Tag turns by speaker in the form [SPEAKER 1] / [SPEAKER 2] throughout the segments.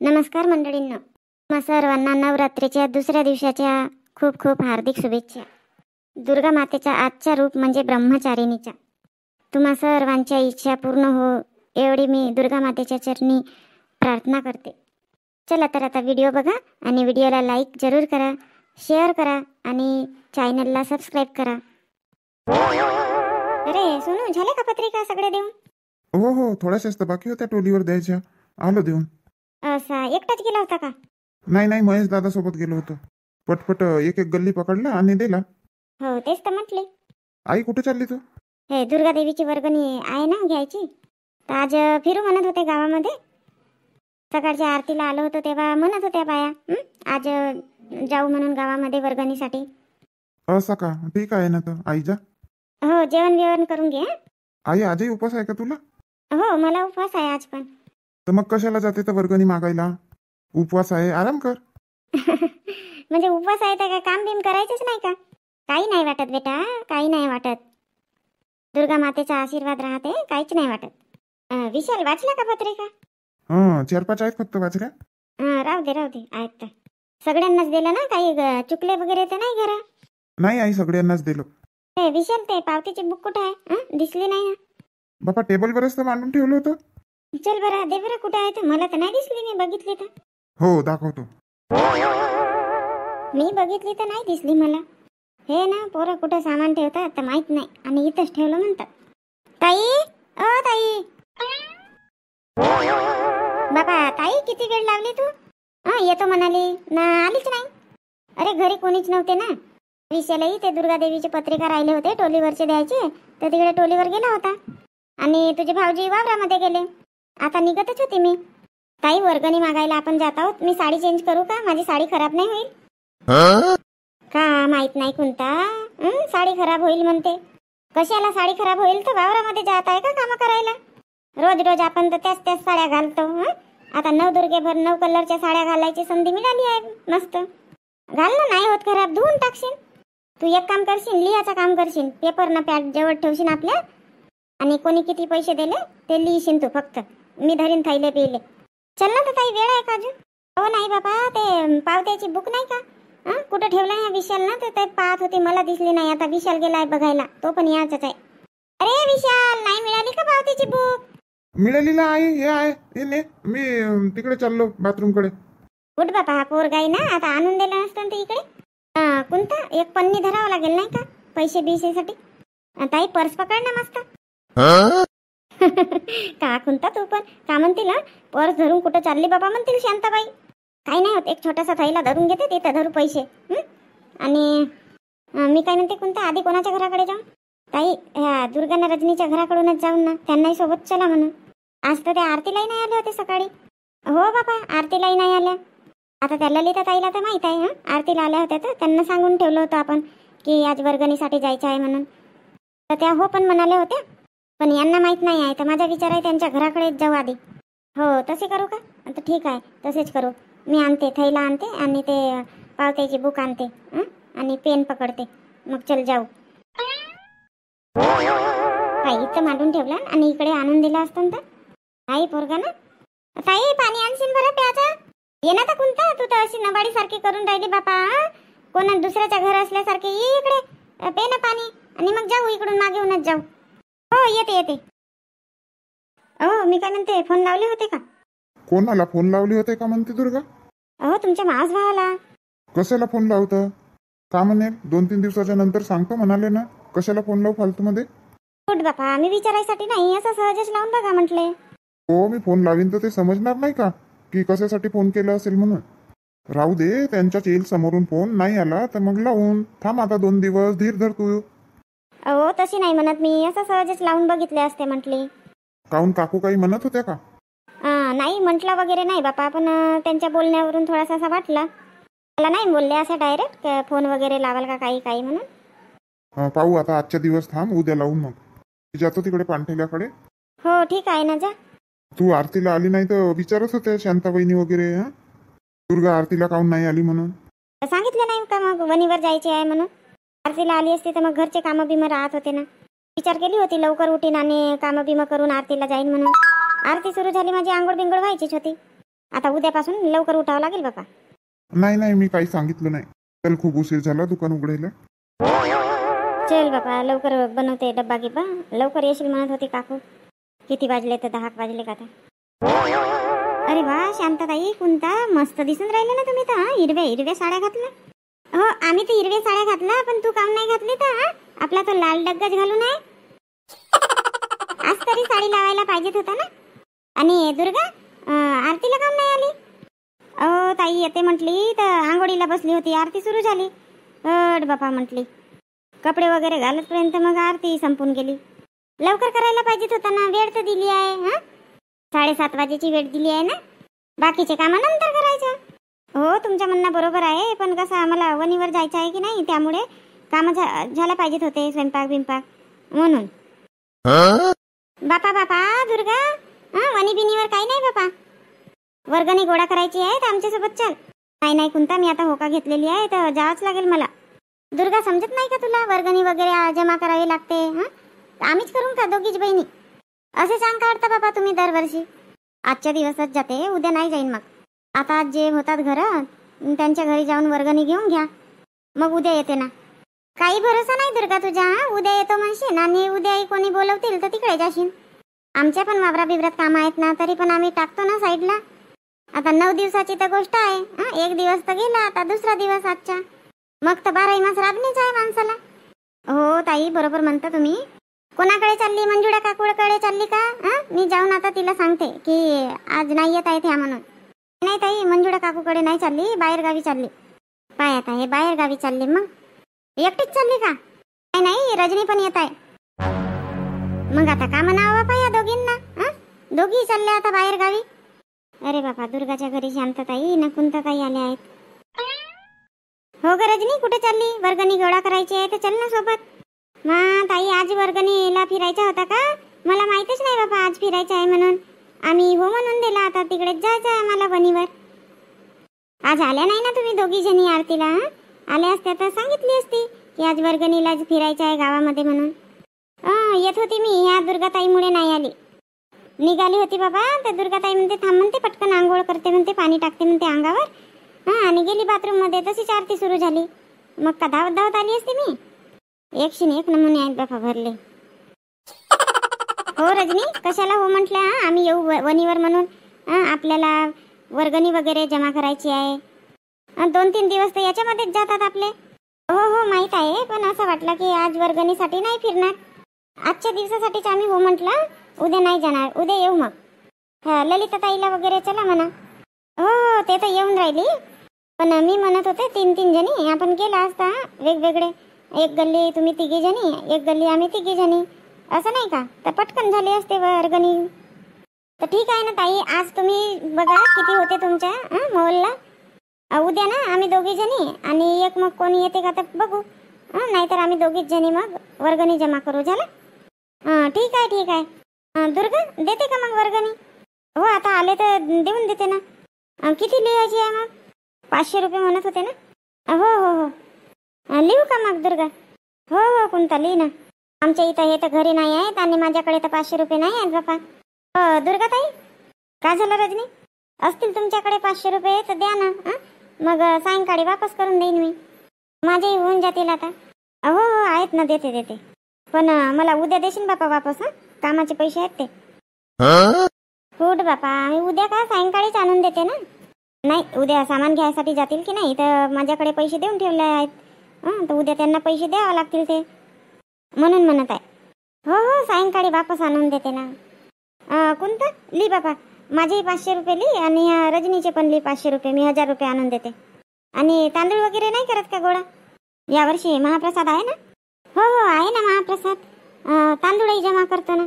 [SPEAKER 1] नमस्कार मंडळींनो, तुम्हा सर्वांना नवरात्रीच्या दुसऱ्या दिवसाच्या खूप खूप हार्दिक शुभेच्छा. दुर्गा मातेचा आजचा रूप म्हणजे ब्रह्मचारिणीचा. तुम्हा सर्वांच्या इच्छा पूर्ण हो एवढी मी दुर्गा मातेच्या चरणी प्रार्थना करते. चला तर आता व्हिडिओ बघा आणि व्हिडिओला लाईक जरूर करा, शेअर करा आणि चॅनलला सबस्क्राईब करा. अरे सोनू, झाले का पत्रिका सगळे देऊन?
[SPEAKER 2] हो हो, थोड्याशाच तर बाकी होत्या टोलीवर द्यायच्या. आलो देऊन.
[SPEAKER 1] असा एकटाच गेला होता का?
[SPEAKER 2] नाही नाही, महेश दादा सोबत गेलो होतो. पटपट एक एक गल्ली पकडला आणि दिला.
[SPEAKER 1] हो तेच तर म्हटले.
[SPEAKER 2] आई कुठे चालली तू?
[SPEAKER 1] हे दुर्गा देवीची वर्गणी आहे ना घ्यायची, तर आज फिरू म्हणत होते गावामध्ये. सकाळच्या आरतीला आलो होतो तेव्हा म्हणत होत्या बाया आज जाऊ म्हणून गावामध्ये वर्गणीसाठी.
[SPEAKER 2] असं का? ठीक आहे ना, तर आई जा.
[SPEAKER 1] हो, जेवण बिवण करून घे.
[SPEAKER 2] आई आजही उपवास आहे का तुला?
[SPEAKER 1] हो, मला उपवास आहे आज पण.
[SPEAKER 2] तर मग कशाला जाते तर वर्गणी मागायला? उपवास आहे, आराम कर.
[SPEAKER 1] म्हणजे उपवास आहे तर काय काम बिम करायचंच नाही का? काही नाही वाटत बेटा, काही नाही वाटत. दुर्गा मातेचा आशीर्वाद राहते, काहीच नाही वाटत. विशाल, वाचला का पत्रिका?
[SPEAKER 2] हा, 4-5 आहेत फक्त वाचल्या.
[SPEAKER 1] राहू दे आहेत तर. सगळ्यांनाच दिलं ना, काही चुकले वगैरे तर नाही घरा?
[SPEAKER 2] नाही आई, सगळ्यांनाच दिलं.
[SPEAKER 1] ते विशाल, ते पावतीची बुक कुठं आहे? दिसली नाही ना.
[SPEAKER 2] बापा टेबलवरच तर मांडून ठेवलं होतं.
[SPEAKER 1] चल बरं, दे बरं, कुठं आहे तर. मला तर नाही दिसली, मी बघितली तर.
[SPEAKER 2] हो दाखवतो.
[SPEAKER 1] मी बघितली तर नाही दिसली मला. हे ना पोरं कुठं सामान ठेवतात तर माहित नाही आणि इथंच ठेवलं म्हणतात. ताई, ओ ताई. बाबा ताई, किती वेळ लावली तू? येतो म्हणाली ना, आलीच नाही. अरे घरी कोणीच नव्हते ना. विषयालाही ते दुर्गा देवीची पत्रिका राहिले होते टोलीवरचे द्यायचे, तर तिकडे टोलीवर गेला होता आणि तुझे भाऊजी वावरामध्ये गेले. आता निघतच होती मी. ताई, वर्गणी मागायला आपण जात आहोत. मी साडी चेंज करू का? माझी साडी खराब नाही होईल का? माहित नाही कोणता साडी खराब होईल म्हणते. कशाला साडी खराब होईल? तर वावरामध्ये जात आहे का काम करायला? रोज रोज आपण तर त्याच साड्या घालतो. आता नवदुर्गेभर 9 कलरच्या साड्या घालायची संधी मिळाली आहे. मस्त घालणं नाही होत खराब, धुवून टाकशील. तू एक काम करशील, लिहायचं काम करशील. पेपर ना पॅड जवळ ठेवशील आपल्या आणि कोणी किती पैसे दिले ते लिहिशील तू फक्त. मी धरीन थैले पिले. चल ना तर ताई, वेळ आहे का अजून? हो नाही बाबा, ते पावत्याची बुक नाही का कुठं ठेवलं आहे विशाल ना, तर ते पाहत होती, मला दिसली नाही. आता विशाल गेलाय बघायला, तो पण याचाच आहे. अरे विशाल, नाही मिळाली का पावतीची बुक?
[SPEAKER 2] मिळाली ना आई, हे आहे हे ने. मी तिकडे चाललो बाथरूम कडे.
[SPEAKER 1] कुठ बापा, हा पोरगाई ना, आता आणून दिला नसतं ते इकडे. कोणता एक पन्नी धरावं लागेल नाही का पैसे बिसेसाठी? ताई पर्स पकड ना मस्त. का कोणता तू पण का म्हणतील? पर्स धरून कुठं चालली बाबा म्हणतील शांताबाई. काही नाही होत, एक छोटासा थैला धरून घेते, तिथं धरू पैसे. आणि मी काय म्हणते, कोणता आधी कोणाच्या घराकडे जाऊ? ताई, ह्या दुर्गाना रजनीच्या घराकडूनच जाऊन ना, त्यांनाही सोबत चला म्हणून. आज तर त्या आरतीलाही नाही आल्या होत्या सकाळी. हो बाबा, आरतीलाही नाही आल्या. आता त्या ललिता ताईला तर माहित आहे आरतीला आल्या होत्या, तर त्यांना सांगून ठेवलं होतं आपण की आज वर्गणीसाठी जायचं आहे म्हणून. तर त्या हो पण म्हणाल्या होत्या, पण यांना माहित नाही आहे. तर माझा विचार आहे त्यांच्या घराकडेच जाऊ आधी. हो तसे करू का? तर ठीक आहे, तसेच करू. मी आणते, थैला आणते आणि ते पावत्याची बुक आणते आणि पेन पकडते. मग चल जाऊ. ताई इथं मांडून ठेवला आणि इकडे आणून दिला असतं तर. ताई पोरगा ना. ताई, पाणी आणशील बरं प्यायचं? ये ना तर कोणता, तू तर अशी नबाडी सारखी करून राहिली बापा. कोणा दुसऱ्याच्या घर असल्यासारखे ये इकडे, पे ना पाणी आणि मग जाऊ इकडून, मागे येऊनच जाऊ. हो येते. हो मी काय म्हणते, फोन लावले होते का?
[SPEAKER 2] कोणाला फोन लावले होते का म्हणते दुर्गा?
[SPEAKER 1] हो तुमच्या मावस भावाला.
[SPEAKER 2] कशाला फोन लावतं? का म्हणे 2-3 दिवसाच्या नंतर सांगतो म्हणाले ना. कशाला फोन लावू फालतू मध्ये?
[SPEAKER 1] कुठ बापा, मी विचारायसाठी नाही, असं सहजच लावून बघा म्हटले.
[SPEAKER 2] हो, मी फोन लावीन तर ते समजणार नाही का की कशासाठी फोन केला असेल म्हणून. राहू दे, त्यांच्याच येईल समोरून फोन. नाही आला तर मग लावून थांब आता 2 दिवस, धीर धर तू.
[SPEAKER 1] हो तशी नाही म्हणत मी, असं सहजच लावून बघितले असते म्हटले.
[SPEAKER 2] काहून, काकू काही म्हणत होत्या का?
[SPEAKER 1] नाही म्हटलं वगैरे नाही बापा, पण त्यांच्या बोलण्यावरून थोडासा असा वाटला. मला नाही बोलले असं डायरेक्ट फोन वगैरे लावाल का काही म्हणून.
[SPEAKER 2] पाहू आता, आजच्या दिवस थांब, उद्या लावून मग जातो तिकडे पाणठेल्याकडे.
[SPEAKER 1] हो ठीक आहे ना, जा.
[SPEAKER 2] तू आरतीला आली नाही तर विचारत होते शांताबाईनी वगैरे दुर्गा आरतीला काहून नाही आली म्हणून.
[SPEAKER 1] सांगितलं नाही का मग वणीवर जायचे आहे म्हणून? आरतीला आली असती तर मग घरचे कामं बिमं राहत होते ना. विचार केली होती लवकर उठीन आणि कामं बिमं करून आरतीला जाईन म्हणून. आरती सुरू झाली, माझी आंघोळ बिंगोळ व्हायचीच होती. आता उद्यापासून लवकर उठावं लागेल बापा.
[SPEAKER 2] नाही मी काही सांगितलं नाही. चल, खूप उशीर झाला दुकान उघडायला.
[SPEAKER 1] चल बापा, लवकर बनवते डब्बा गिब्बा. लवकर येशील म्हणत होती काकू. किती वाजले तर 10 वाजले का आता. अरे वा शांताताई, कोणता मस्त दिसून राहिले ना तुम्ही तर. हिरव्या साड्या घातल्या. हो, आम्ही तर हिरव्या साड्या घातल्या, पण तू काम नाही घातली तर. आपला तो लाल डग्गाच घालून आहे. आज तरी साडी लावायला पाहिजेत होता ना. आणि दुर्गा आरतीला काम नाही आली. अहो ताई येते म्हटली तर आंघोळीला बसली होती. आरती सुरू झाली. अड बापा म्हटली. कपडे वगैरे घालतपर्यंत मग आरती संपून गेली. लवकर करायला पाहिजेत होता ना. वेळ तर दिली आहे. 7:30 वाजेची वेळ दिली आहे ना. बाकीचे कामं नंतर करायचं. हो, तुमच्या म्हणणं बरोबर आहे, पण कसं आम्हाला वणीवर जायचं आहे की नाही, त्यामुळे कामं झाल्या पाहिजेत होते, स्वयंपाक बिंपाक म्हणून. बापा दुर्गा, वणी बिनीवर काही नाही बापा. वर्गणी गोळा करायची आहे तर आमच्यासोबत चल. नाही कोणता, मी आता होका घेतलेली आहे तर जावंच लागेल मला. दुर्गा, समजत नाही का तुला? वर्गणी वगैरे जमा करावी लागते. आम्हीच करून का दोघीच बहिणी? असे सांग काढता बाबा तुम्ही दरवर्षी. आजच्या दिवसच जाते, उद्या नाही जाईन. मग आता जे होतात घरात त्यांच्या घरी जाऊन वर्गणी घेऊन घ्या, मग उद्या येते ना. काही भरोसा नाही दुर्गा तुझ्या. उद्या येतो म्हणशील आणि उद्याही कोणी बोलवतील तर तिकडे जाशील. आमच्या पण वावरा बिवरात काम आहेत ना, तरी पण आम्ही टाकतो ना साईडला. आता 9 दिवसाची तर गोष्ट आहे. 1 दिवस तर गेला, आता दुसरा दिवस आजचा. मग तर 12 मास राबणीच आहे माणसाला. हो ताई, बरोबर म्हणता तुम्ही. कोणाकडे चालली? मंजुळा काकूकडे चालली का? मी जाऊन आता तिला सांगते की आज नाही येत आहे त्या म्हणून. नाही ताई, मंजुळा काकूकडे नाही चालली, बाहेर गावी चालली. पाय आता हे बाहेर गावी चालली. मग एकटीच चालली का? नाही, रजनी पण येत आहे. मग आता का म्हणावं बापा या दोघींना? दोघी चालल्या आता बाहेर गावी. अरे बापा, दुर्गाच्या घरी शांतताई ना कुंताताई आल्या आहेत. हो ग रजनी, कुठे चालली? वर्गणी गोळा करायची आहे तर चल ना सोबत. ताई, आज वर्गणीला फिरायचा होता का? मला माहितच नाही बाबा आज फिरायचं आहे म्हणून. आम्ही हो म्हणून दिला. आता तिकडेच जायचं आहे आम्हाला वणीवर. आज आल्या नाही ना तुम्ही दोघी जणी आरतीला? आल्या असत्या तर सांगितली असती की आज वर्गणीला फिरायचं आहे गावामध्ये म्हणून. येत होती मी, ह्या दुर्गाताईमुळे नाही आली. निघाली होती बाबा, तर दुर्गाताई म्हणते थांब म्हणते, पटकन आंघोळ करते म्हणते, पाणी टाकते म्हणते अंगावर. आणि गेली बाथरूम मध्ये. तशीच आरती सुरू झाली. मग का धावत आली असते मी. 101 नमुने आहेत बाबा भरले. हो रजनी, कशाला हो म्हटलं? आम्ही येऊ वणीवर म्हणून. आपल्याला वर्गणी वगैरे जमा करायची आहे. 2-3 दिवस तर याच्यामध्येच जातात आपले. हो माहित आहे, पण असं वाटलं की आज वर्गणीसाठी नाही फिरणार. आजच्या दिवसासाठीच आम्ही हो म्हटलं. उद्या नाही जाणार, उद्या येऊ मग. ललिता ताईला वगैरे चला म्हणा. हो, ते तर येऊन राहिली, पण मी म्हणत होते 3-3 जणी आपण केला असता वेगवेगळे. एक गल्ली तुम्ही 3 जणी, एक गल्ली आम्ही 3 जणी, असं नाही का? तर पटकन झाले असते वर्गणी. तर ठीक आहे ना ताई, आज तुम्ही बघा किती होते तुमच्या मोहल्ला. उद्या ना आम्ही 2 जणी आणि एक मग कोणी येते का तर बघू. नाहीतर आम्ही 2 जणी मग वर्गणी जमा करू. झालं? ठीक आहे. दुर्गा, देते का मग वर्गणी? हो, आता आले तर देऊन देते ना. किती लिहायची आहे मग? 500 रुपये म्हणत होते ना. हो. लिहू का मग दुर्गा? हो कोणता लिही ना. आमच्या इथं हे तर घरी नाही आहेत आणि माझ्याकडे तर 500 रुपये नाही आहेत बापा. दुर्गा ताई, काय झालं रजनी? असतील तुमच्याकडे 500 रुपये तर द्या ना. मग सायंकाळी वापस करून देईन मी. माझेही होऊन जातील आता. हो आहेत ना, देते. पण मला उद्या देशील बापा वापस. कामाचे पैसे आहेत ते. कुठ बापा, मी उद्या का सायंकाळीच आणून देते ना. नाही, उद्या सामान घ्यायसाठी जातील की नाही तर माझ्याकडे पैसे देऊन ठेवले आहेत. तर उद्या त्यांना पैसे द्यावं लागतील ते, म्हणून म्हणत आहे. हो सायंकाळी वापस आणून देते ना. कोणतं ली बापा? माझेही 500 रुपये ली आणि रजनीचे पण ली 500 रुपये. मी 1000 रुपये आणून देते. आणि तांदूळ वगैरे नाही करत का गोळा? यावर्षी महाप्रसाद आहे ना? हो आहे ना महाप्रसाद. तांदूळही जमा करतो ना.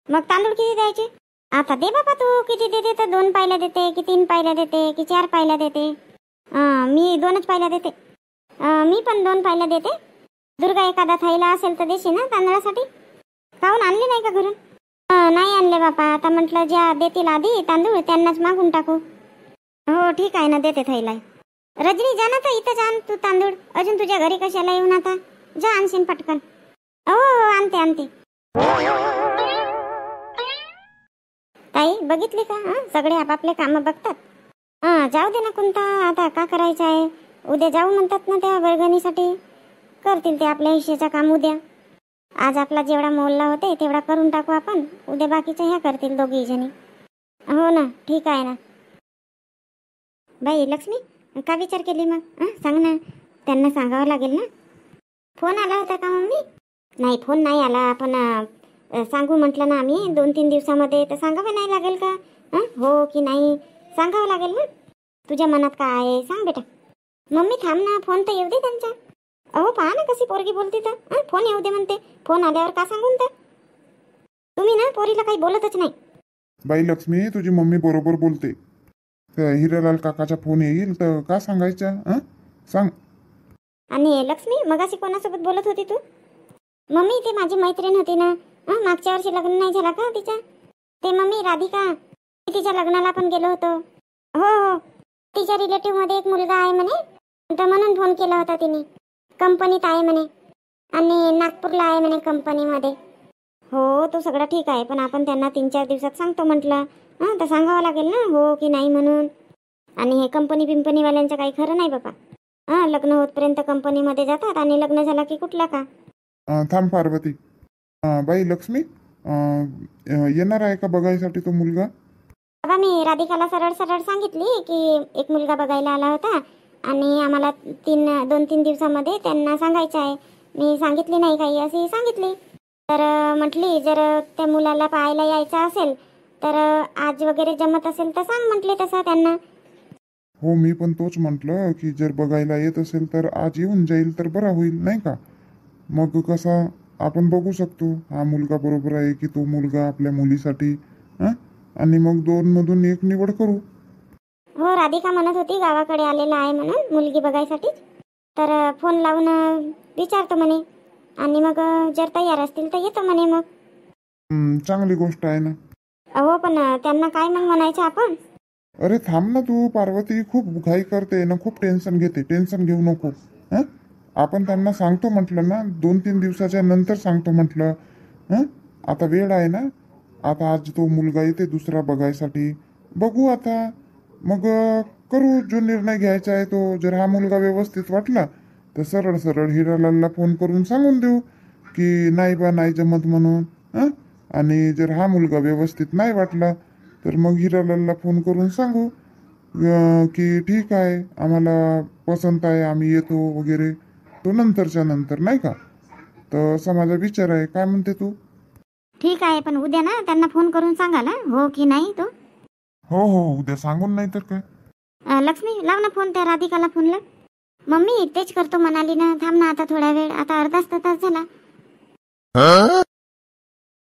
[SPEAKER 1] मग तांदूळ किती द्यायचे? आता दे बाबा, तू किती देते तर 2 पायल्या देते की 3 पायल्या देते की 4 पायल्या देते? मी 2च पायल्या देते. मी पण 2 पायल्या देते. दुर्गा एखादा थाईला असेल तर देशील ना तांदळासाठी? काहून आणले नाही का घरून? नाही आणले बापा. आता म्हटलं ज्या देतील आधी तांदूळ त्यांनाच मागून टाकू. हो ठीक आहे ना, देते थाईला. रजनी जा ना तर इथंच आण तू तांदूळ. अजून तुझ्या घरी कशाला येऊन आता? जा आणशील पटकन. हो आणते. ताई बघितली का? सगळे आपापले काम बघतात जाऊ दे ना कोणता, आता का करायचं आहे. उद्या जाऊ म्हणतात ना त्या वर्गणीसाठी. करतील ते आपल्या हिश्श्याचं काम उद्या. आज आपला जेवढा मोहल्ला होते तेवढा करून टाकू आपण. उद्या बाकीच्या ह्या करतील दोघी जणी. हो ना, ठीक आहे ना. बाई लक्ष्मी, का विचार केली मग? सांग ना. त्यांना सांगावं लागेल ना. फोन आला होता का मम्मी? नाही, फोन नाही आला. पण सांगू म्हटलं ना आम्ही 2-3 दिवसामध्ये, तर सांगावं नाही लागेल का? हो की नाही सांगावं लागेल ना. तुझ्या मनात काय आहे सांग बेटा. मम्मी थांब ना, फोन तर येऊ दे त्यांचा. अहो पहा ना कशी पोरगी बोलते तर. फोन येऊ दे म्हणते. फोन आल्यावर का सांगून तर. तुम्ही ना पोरीला काही बोलतच नाही.
[SPEAKER 2] बाई लक्ष्मी, तुझी मम्मी बरोबर बोलते. तर हिरालाल काकाचा फोन येईल तर का सांगायचं? सांग.
[SPEAKER 1] आणि लक्ष्मी, मगाशी कोणासोबत बोलत होती तू? मम्मी ती माझी मैत्रीण होती ना. मागच्या वर्षी लग्न नाही झाला का तिचा? ते मम्मी राधिका, तिच्या लग्नाला पण गेलो होतो. हो, तिच्या रिलेटिव्ह मध्ये एक मुलगा आहे म्हणे, तर म्हणून फोन केला होता तिने. कंपनीत आहे म्हणे आणि नागपूरला आहे म्हणे कंपनीमध्ये. हो, तो सगळं ठीक आहे, पण आपण त्यांना 3-4 दिवसात सांगतो म्हटलं. तर सांगावं लागेल ना हो की नाही म्हणून. आणि हे कंपनीवाल्यांचं काही खरं नाही बाबा. लग्न होतपर्यंत कंपनीमध्ये जातात आणि लग्न झाला की कुठला का.
[SPEAKER 2] थांब पार्वती. बाई लक्ष्मी, येणार आहे का बघायसाठी तो मुलगा?
[SPEAKER 1] बाबा मी राधिकाला सरळ सांगितली की एक मुलगा बघायला आला होता आणि आम्हाला 2-3 दिवसामध्ये त्यांना सांगायचं आहे. मी सांगितली नाही काही अशी सांगितली. तर म्हटली जर त्या मुलाला पाहायला यायचं असेल तर आज वगैरे जमत असेल तर सांग म्हटले तसं त्यांना.
[SPEAKER 2] हो, मी पण तोच म्हटलं की जर बघायला येत असेल तर आज येऊन जाईल तर बरा होईल नाही का. मग कसा आपण बघू शकतो हा मुलगा बरोबर आहे की तो मुलगा आपल्या मुलीसाठी. आणि मग 2 मधून 1 निवड करू.
[SPEAKER 1] हो, राधिका म्हणत होती गावाकडे आलेला आहे म्हणून मुलगी बघायसाठी. तर फोन लावून विचारतो म्हणे आणि मग जर तयार असतील तर येतो म्हणे मग.
[SPEAKER 2] चांगली गोष्ट आहे ना.
[SPEAKER 1] हो, पण त्यांना काय मग म्हणायचं आपण?
[SPEAKER 2] अरे थांब ना तू पार्वती, खूप घाई करते ना, खूप टेन्शन घेते. टेन्शन घेऊ नको. आपण त्यांना सांगतो म्हटलं ना, 2-3 दिवसाच्या नंतर सांगतो म्हटलं. आता वेळ आहे ना. आता आज तो मुलगा येते दुसरा बघायसाठी. बघू आता मग करू जो निर्णय घ्यायचा आहे तो. जर हा मुलगा व्यवस्थित वाटला तर सरळ हिरालालला फोन करून सांगून देऊ की नाही बा नाही जमत म्हणून. आणि जर हा मुलगा व्यवस्थित नाही वाटला तर मग हिरालालला फोन करून सांगू की ठीक आहे, आम्हाला पसंत आहे, आम्ही येतो वगैरे. तो नंतरच्या नंतर नाही का. तर असा माझा विचार आहे. काय म्हणते तू?
[SPEAKER 1] ठीक आहे, पण उद्या ना त्यांना फोन करून सांगा ना हो की नाही तो.
[SPEAKER 2] हो, उद्या सांगून नाही तर काय.
[SPEAKER 1] लक्ष्मी लाव ना फोन त्या राधिकाला फोनला. मम्मी तेच करतो म्हणाली ना. थांब ना आता थोडा वेळ, आता अर्धा तास झाला.